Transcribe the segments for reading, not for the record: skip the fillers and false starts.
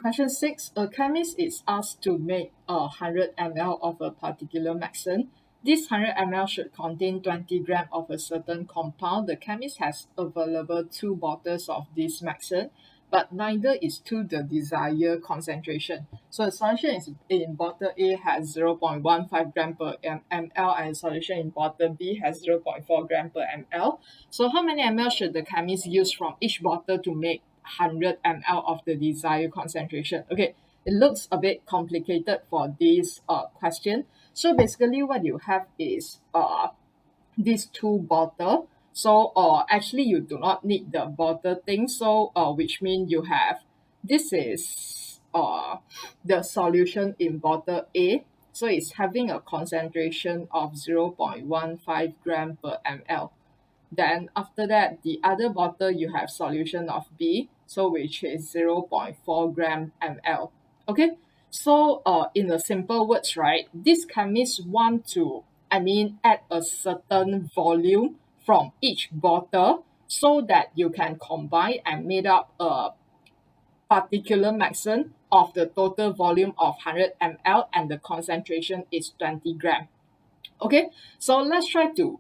Question 6. A chemist is asked to make 100 ml of a particular medicine. This 100 ml should contain 20 grams of a certain compound. The chemist has available 2 bottles of this medicine, but neither is to the desired concentration. So the solution is in bottle A has 0.15 gram per ml, and solution in bottle B has 0.4 gram per ml. So how many ml should the chemist use from each bottle to make 100 ml of the desired concentration? Okay, it looks a bit complicated for this question. So basically what you have is these 2 bottle. So actually you do not need the bottle thing. So which means you have, this is the solution in bottle A. So it's having a concentration of 0.15 gram per ml. Then after that, the other bottle you have solution of B, so which is 0.4 gram ml. Okay, so in the simple words, right, this chemist want to, add a certain volume from each bottle so that you can combine and made up a particular medicine of the total volume of 100 ml and the concentration is 20 gram. Okay, so let's try to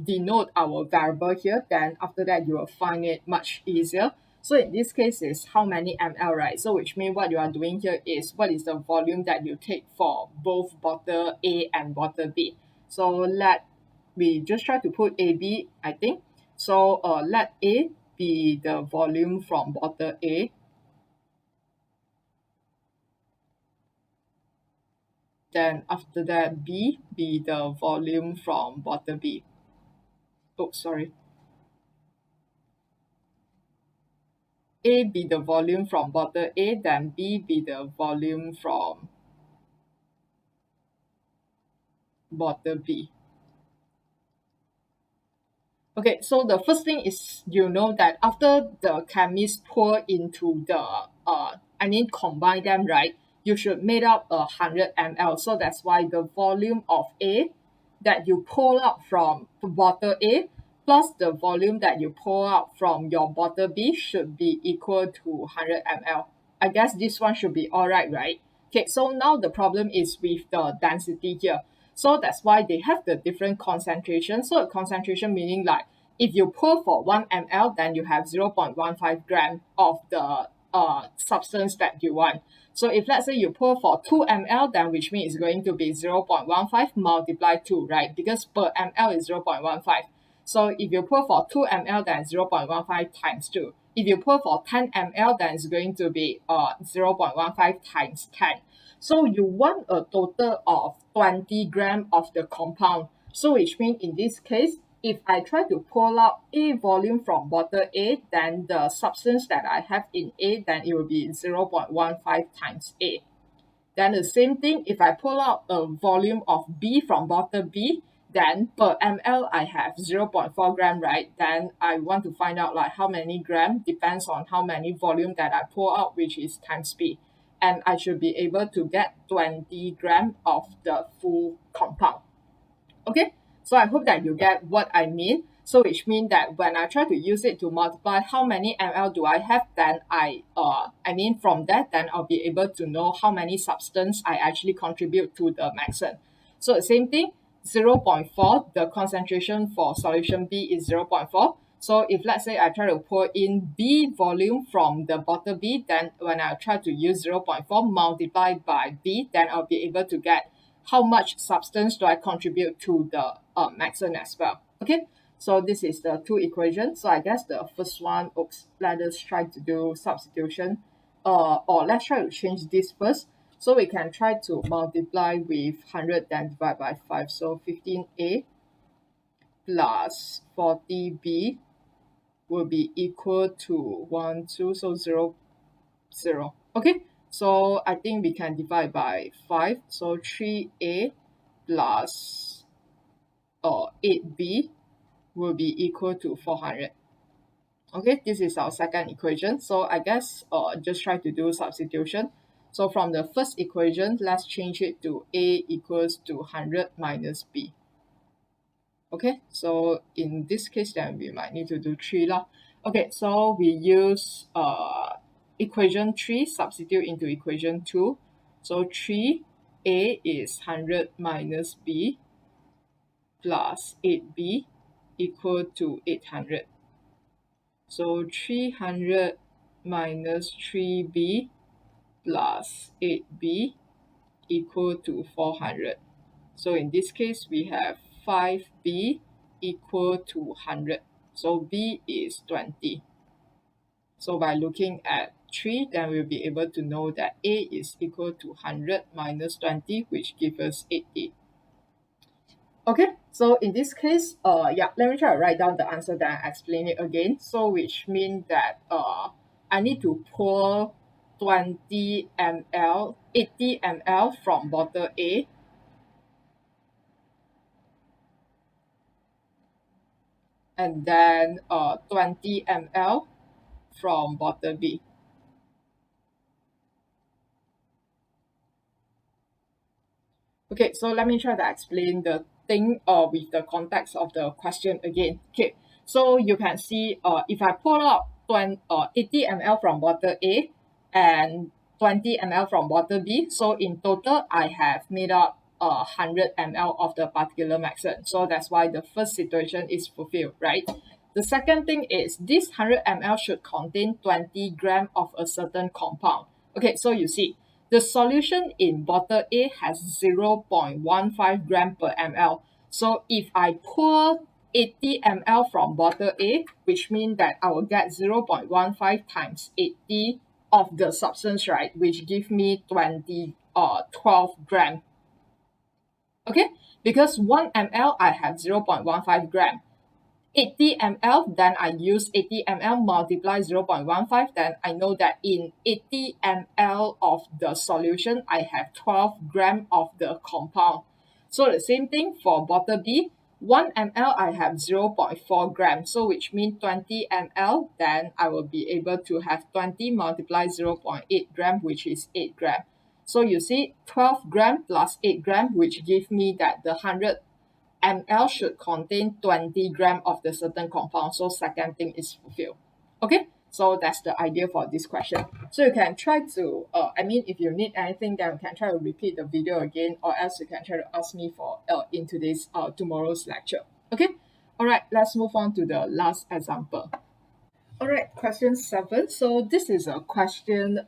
denote our variable here. Then after that, you will find it much easier. So in this case is how many ml, right? So which means what you are doing here is what is the volume that you take for both bottle A and bottle B. So let we just try to put AB, I think. So let A be the volume from bottle A. Then after that, B be the volume from bottle B. Oh, sorry. A be the volume from bottle A, then B be the volume from bottle B. Okay, so the first thing is you know that after the chemist pour into the combine them, right, you should make up 100 ml. So that's why the volume of A that you pull out from bottle A plus the volume that you pull out from your bottle B should be equal to 100 ml. I guess this one should be all right, right? Okay, so now the problem is with the density here. So that's why they have the different concentration. So a concentration meaning like if you pour for 1 ml, then you have 0.15 gram of the substance that you want. So if let's say you pour for 2 ml, then which means it's going to be 0.15 multiplied 2, right? Because per ml is 0.15. So if you pour for 2 ml, then 0.15 times 2. If you pour for 10 ml, then it's going to be 0.15 times 10. So you want a total of 20 gram of the compound. So which means in this case, if I try to pull out A volume from bottle A, then the substance that I have in A, then it will be 0.15 times A. Then the same thing, if I pull out a volume of B from bottle B, then per ml I have 0.4 gram, right? Then I want to find out like how many gram depends on how many volume that I pour out, which is times B. And I should be able to get 20 gram of the full compound. Okay, so I hope that you get what I mean. So which means that when I try to use it to multiply how many ml do I have, then from that, then I'll be able to know how many substance I actually contribute to the medicine. So the same thing, 0.4, the concentration for solution B is 0.4. So if let's say I try to pour in B volume from the bottle B, then when I try to use 0.4 multiplied by B, then I'll be able to get how much substance do I contribute to the medicine as well. Okay, so this is the 2 equations. So I guess the first one, let us try to do substitution. Or let's try to change this first. So we can try to multiply with 100 then divide by 5. So 15A plus 40B will be equal to 1, 2, so 0, 0. Okay, so I think we can divide by 5. So 3A plus 8B will be equal to 400. Okay, this is our second equation. So I guess just try to do substitution. So from the first equation, let's change it to A equals to 100 minus B. Okay, so in this case, then we might need to do 3 lah. Okay, so we use equation 3, substitute into equation 2. So 3a is 100 minus b plus 8b equal to 800. So 300 minus 3b plus 8b equal to 400. So in this case, we have 5b equal to 100. So b is 20. So by looking at 3, then we'll be able to know that a is equal to 100 minus 20, which gives us 80. Okay, so in this case, yeah, let me try to write down the answer, then I explain it again. So which means that I need to pour 20 ml, 80 ml from bottle A, and then 20 ml from bottle B. Okay, so let me try to explain the thing with the context of the question again. Okay, so you can see if I pour out 80 ml from bottle A and 20 ml from bottle B, so in total I have made up 100 ml of the particular medicine. So that's why the first situation is fulfilled, right? The second thing is this 100 ml should contain 20 gram of a certain compound. Okay, so you see, the solution in bottle A has 0.15 gram per ml. So if I pour 80 ml from bottle A, which means that I will get 0.15 times 80 of the substance, right, which give me 12 gram. Okay, because 1 ml I have 0.15 gram. 80 ml, then I use 80 ml multiply 0.15, then I know that in 80 ml of the solution, I have 12 gram of the compound. So the same thing for bottle B, 1 ml I have 0.4 gram, so which means 20 ml, then I will be able to have 20 multiply 0.8 gram, which is 8 gram. So you see 12 gram plus 8 gram, which give me that the 100 ml should contain 20 gram of the certain compound. So second thing is fulfilled. Okay, so that's the idea for this question. So you can try to, if you need anything, then you can try to repeat the video again, or else you can try to ask me for in today's tomorrow's lecture. Okay, all right, let's move on to the last example. All right, question 7. So this is a question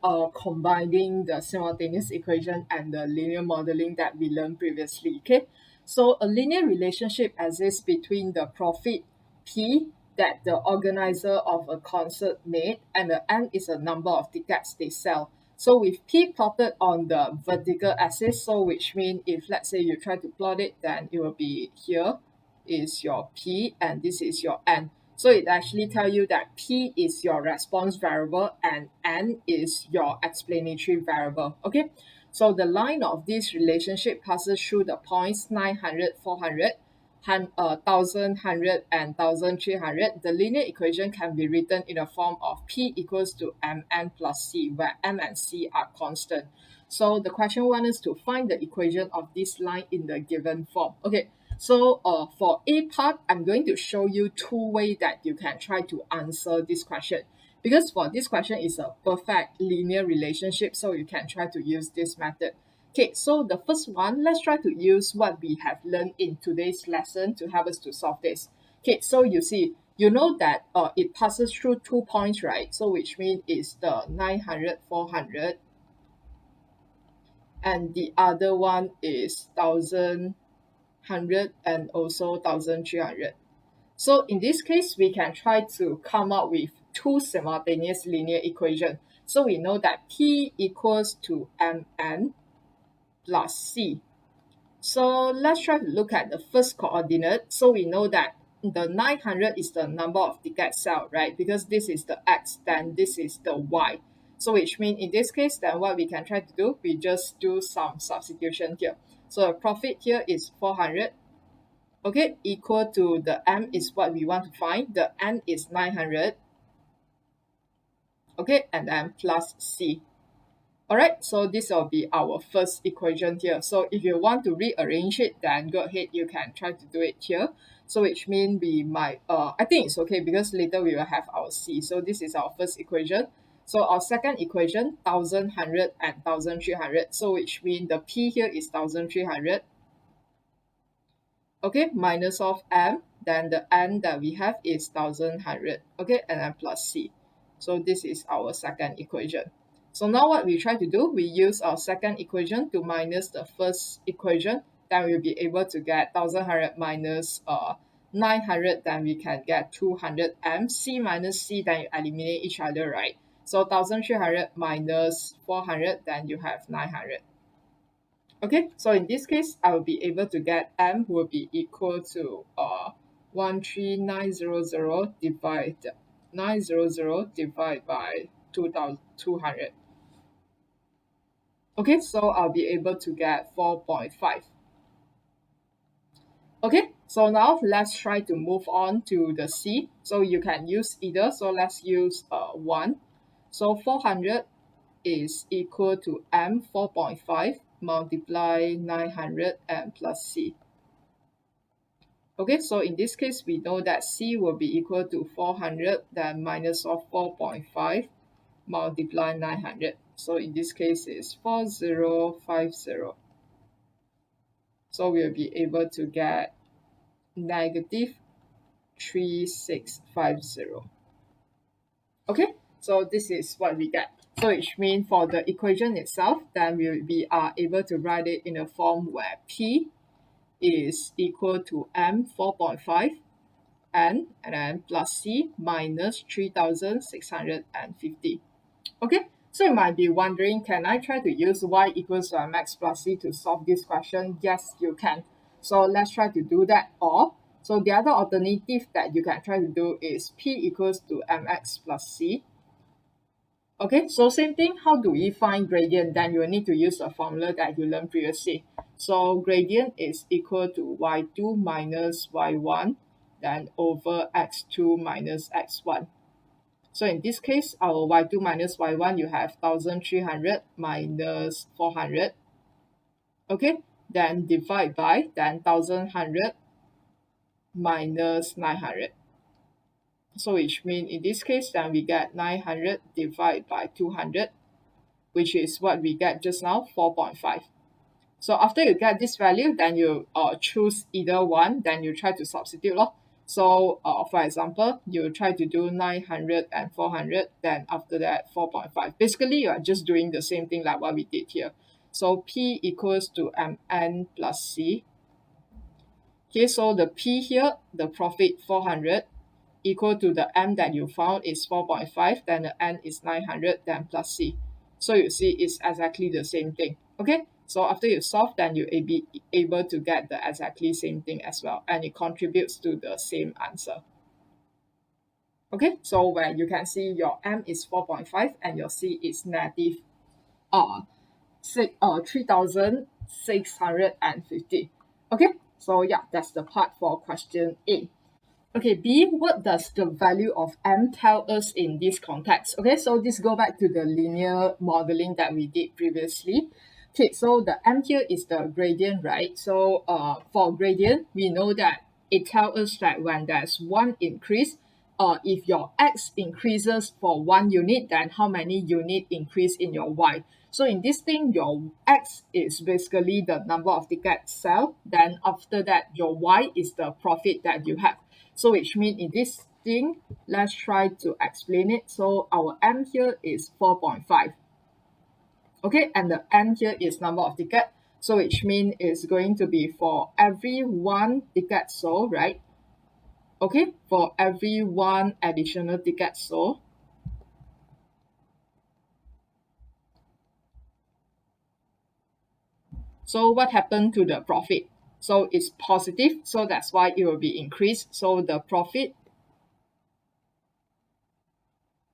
combining the simultaneous equation and the linear modeling that we learned previously. Okay, so a linear relationship exists between the profit P that the organizer of a concert made, and the N is a number of tickets they sell. So with P plotted on the vertical axis, so which means if let's say you try to plot it, then it will be here is your P and this is your N. So it actually tell you that P is your response variable and N is your explanatory variable. Okay, so the line of this relationship passes through the points 900, 400, 1000, 100, and 1300. The linear equation can be written in the form of P equals to Mn plus C, where M and C are constant. So the question wants us to find the equation of this line in the given form. Okay, so for A part, I'm going to show you two ways that you can try to answer this question. Because for this question is a perfect linear relationship, so you can try to use this method. Okay, so the first one, let's try to use what we have learned in today's lesson to help us to solve this. Okay, so you see, you know that it passes through 2 points, right? So which means it's the 900, 400, and the other one is 1100 and also 1300. So in this case, we can try to come up with two simultaneous linear equations. So we know that P equals to Mn plus C. So let's try to look at the first coordinate. So we know that the 900 is the number of tickets sold, right? Because this is the X, then this is the Y. So which means in this case, then what we can try to do, we just do some substitution here. So the profit here is 400. Okay, equal to the M is what we want to find. The N is 900. Okay, and then plus C. Alright, so this will be our first equation here. So if you want to rearrange it, then go ahead, you can try to do it here. So which means we might, I think it's okay because later we will have our C. So this is our first equation. So our second equation, 1100 and 1300. So which means the P here is 1300. Okay, minus of M, then the N that we have is 1100. Okay, and then plus C. So this is our second equation. So now what we try to do, we use our second equation to minus the first equation. Then we'll be able to get 1100 minus 900, then we can get 200 M. C minus C, then you eliminate each other, right? So 1300 minus 400, then you have 900. Okay, so in this case, I will be able to get M will be equal to 13900 divided 900 divided by 2200. Okay, so I'll be able to get 4.5. Okay, so now let's try to move on to the C. So you can use either. So let's use 1. So 400 is equal to M 4.5 multiply 900 and plus C. Okay, so in this case, we know that C will be equal to 400, then minus of 4.5 multiply 900. So in this case, it's 4050. So we'll be able to get negative 3650. Okay, so this is what we get. So which means for the equation itself, then we are able to write it in a form where P is equal to M 4.5 N and then plus C minus 3650. Okay, so you might be wondering, can I try to use Y equals to MX plus C to solve this question? Yes, you can. So let's try to do that. Or, so the other alternative that you can try to do is P equals to MX plus C. Okay, so same thing, how do we find gradient? Then you will need to use the formula that you learned previously. So gradient is equal to y2 minus y1, then over x2 minus x1. So in this case, our y2 minus y1, you have 1300 minus 400. Okay, then divide by, then 1100 minus 900. So which means in this case, then we get 900 divided by 200, which is what we get just now, 4.5. So after you get this value, then you choose either one, then you try to substitute. So for example, you try to do 900 and 400, then after that 4.5. Basically, you are just doing the same thing like what we did here. So P equals to Mn plus C. Okay, so the P here, the profit 400, equal to the M that you found is 4.5, then the N is 900, then plus C. So you see it's exactly the same thing. Okay, so after you solve, then you'll be able to get the exactly same thing as well, and it contributes to the same answer. Okay, so where you can see your M is 4.5 and your C is negative 3650. Okay, so yeah, that's the part for question A. Okay, B, what does the value of M tell us in this context? Okay, so this go back to the linear modeling that we did previously. Okay, so the M here is the gradient, right? So for gradient, we know that it tells us that when there's one increase, if your X increases for 1 unit, then how many unit increase in your Y? So in this thing, your X is basically the number of tickets sell. Then after that, your Y is the profit that you have. So which means in this thing, let's try to explain it. So our M here is 4.5. Okay, and the N here is number of ticket. So which means it's going to be for every one ticket sold, right? Okay, for every one additional ticket sold. So what happened to the profit? So it's positive, so that's why it will be increased. So the profit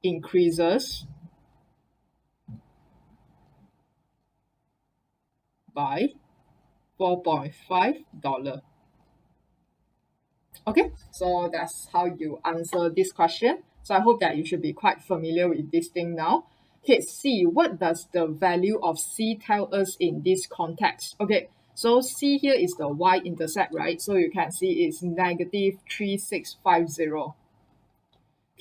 increases by $4.5. Okay, so that's how you answer this question. So I hope that you should be quite familiar with this thing now. Okay, C, what does the value of C tell us in this context? Okay, so C here is the y-intercept, right? So you can see it's negative 3650.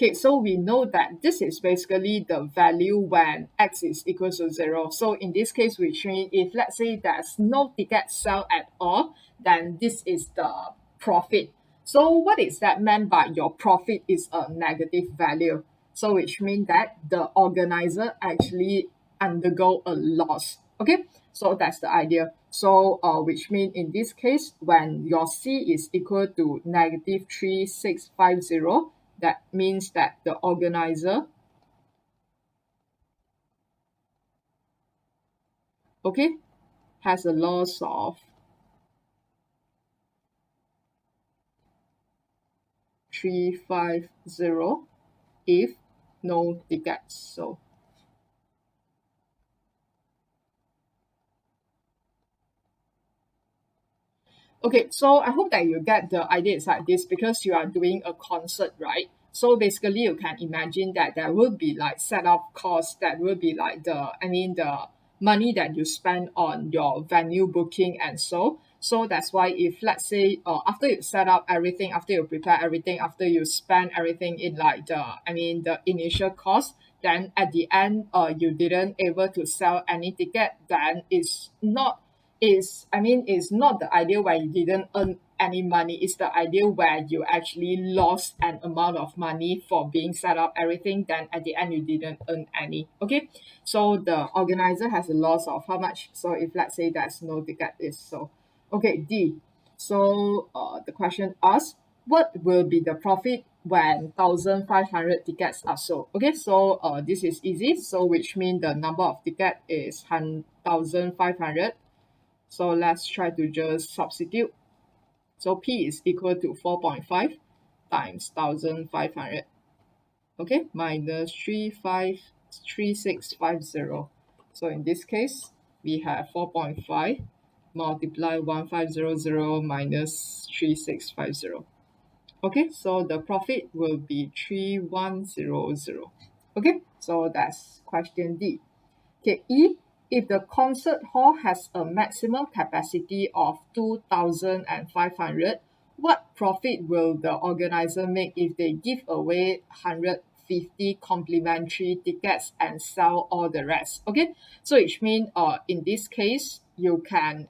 Okay, so we know that this is basically the value when x is equal to 0. So in this case, which means if let's say there's no ticket sale at all, then this is the profit. So what is that meant by your profit is a negative value? So which means that the organizer actually undergo a loss. Okay, so that's the idea. So which means in this case, when your C is equal to negative 3650, that means that the organizer, okay, has a loss of 350 if no tickets. So okay, so I hope that you get the idea is like this because you are doing a concert, right? So basically you can imagine that there will be like setup costs, that will be like the money that you spend on your venue booking and so. So that's why if let's say after you set up everything, after you prepare everything, after you spend everything in like the initial cost, then at the end you didn't able to sell any ticket, then it's not is not the idea where you didn't earn any money. It's the idea where you actually lost an amount of money for being set up everything. Then at the end, you didn't earn any. Okay, so the organizer has a loss of how much? So if let's say there's no ticket, is so. Okay, D. So the question asks, what will be the profit when 1,500 tickets are sold? Okay, so this is easy. So which means the number of ticket is 1,500. So let's try to just substitute. So P is equal to 4.5 times 1,500. Okay, minus 3650. So in this case, we have 4.5 multiply 1500 minus 3650. Okay, so the profit will be 3100. Okay, so that's question D. Okay, E, if the concert hall has a maximum capacity of 2,500, what profit will the organizer make if they give away 150 complimentary tickets and sell all the rest? Okay, so which means in this case, you can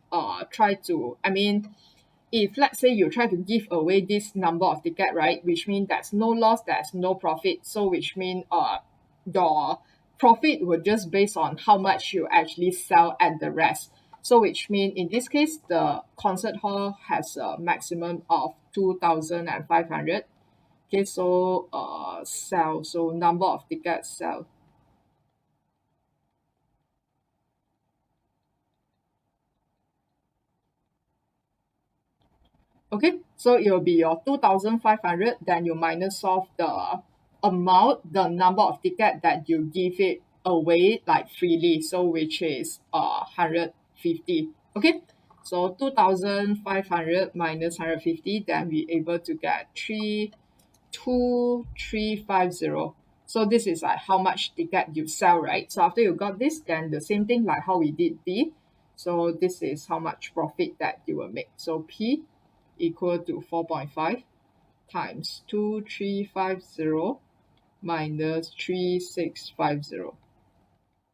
try to, if let's say you try to give away this number of ticket, right, which means there's no loss, there's no profit. So which means your profit will just based on how much you actually sell at the rest. So which means in this case, the concert hall has a maximum of 2,500. Okay, so sell, so number of tickets sell. Okay, so it will be your 2,500, then you minus off the amount, the number of ticket that you give it away like freely, so which is 150. Okay, so 2,500 minus 150, then we able to get 32350. So this is like how much ticket you sell, right? So after you got this, then the same thing like how we did B. So this is how much profit that you will make. So P equal to 4.5 times 2350 minus 3650.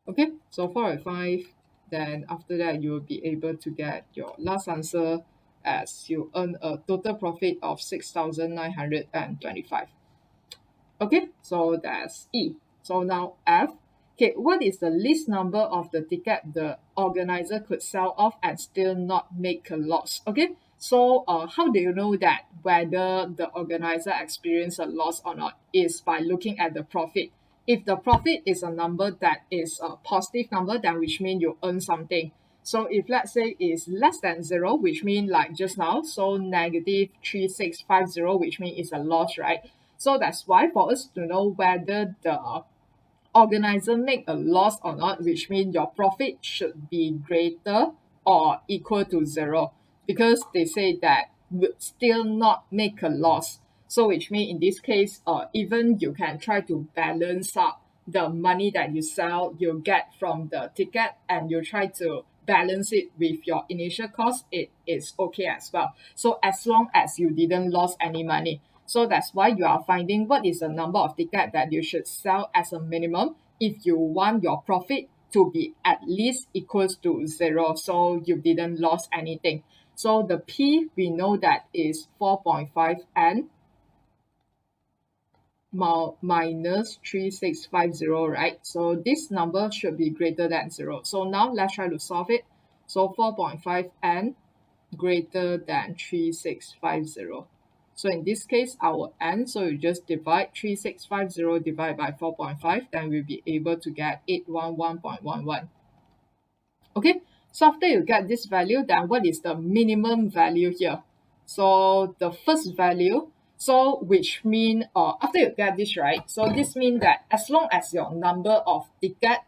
Okay, so 4.5, then after that you will be able to get your last answer as you earn a total profit of 6,925. Okay, so that's E. So now F. Okay, what is the least number of the ticket the organizer could sell off and still not make a loss? Okay, so how do you know that whether the organizer experienced a loss or not is by looking at the profit. If the profit is a number that is a positive number, then which means you earn something. So if let's say is less than 0, which means like just now, so negative 3650, which means it's a loss, right? So that's why for us to know whether the organizer make a loss or not, which means your profit should be greater or equal to 0, because they say that would still not make a loss. So which means in this case, even you can try to balance up the money that you sell, you get from the ticket, and you try to balance it with your initial cost, it is okay as well. So as long as you didn't lose any money. So that's why you are finding what is the number of tickets that you should sell as a minimum if you want your profit to be at least equals to 0, so you didn't lose anything. So the P, we know that is 4.5N minus 3650, right? So this number should be greater than 0. So now let's try to solve it. So 4.5N greater than 3650. So in this case, our N, so you just divide 3650 divided by 4.5, then we'll be able to get 811.11. Okay, so after you get this value, then what is the minimum value here? So the first value, so which mean after you get this, right? So this means that as long as your number of ticket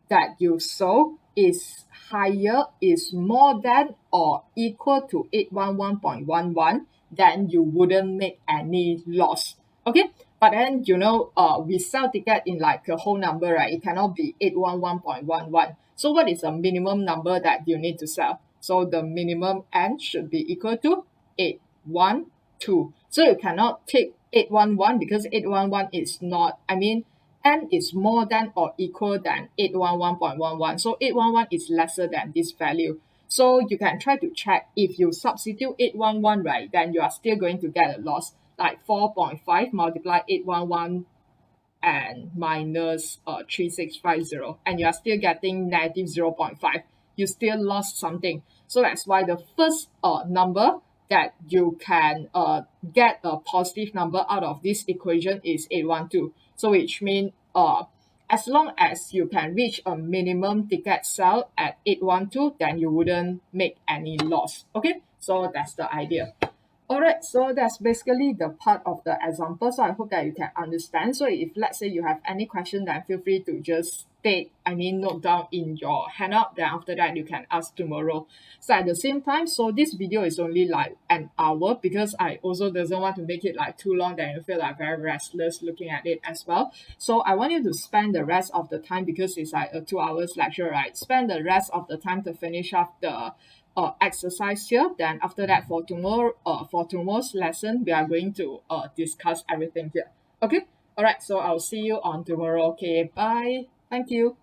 that you sold is higher, is more than or equal to 811.11, then you wouldn't make any loss. Okay, but then we sell ticket in like a whole number, right? It cannot be 811.11. So what is the minimum number that you need to sell? So the minimum N should be equal to 812. So you cannot take 811 because 811 is not, N is more than or equal than 811.11. So 811 is lesser than this value. So you can try to check if you substitute 811, right, then you are still going to get a loss. Like 4.5 multiply 811 and minus 3650, and you are still getting negative 0.5. You still lost something. So that's why the first number that you can get a positive number out of this equation is 812. So which means as long as you can reach a minimum ticket sell at 812, then you wouldn't make any loss. Okay, so that's the idea. Alright, so that's basically the part of the example. So I hope that you can understand. So if let's say you have any question, then feel free to just note down in your handout. Then after that, you can ask tomorrow. So at the same time, so this video is only like an hour because I also doesn't want to make it like too long, then you feel like very restless looking at it as well. So I want you to spend the rest of the time, because it's like a 2 hours lecture, right? Spend the rest of the time to finish off the exercise here. Then after that, for tomorrow's lesson, we are going to discuss everything here. Okay, all right, so I'll see you on tomorrow. Okay, bye, thank you.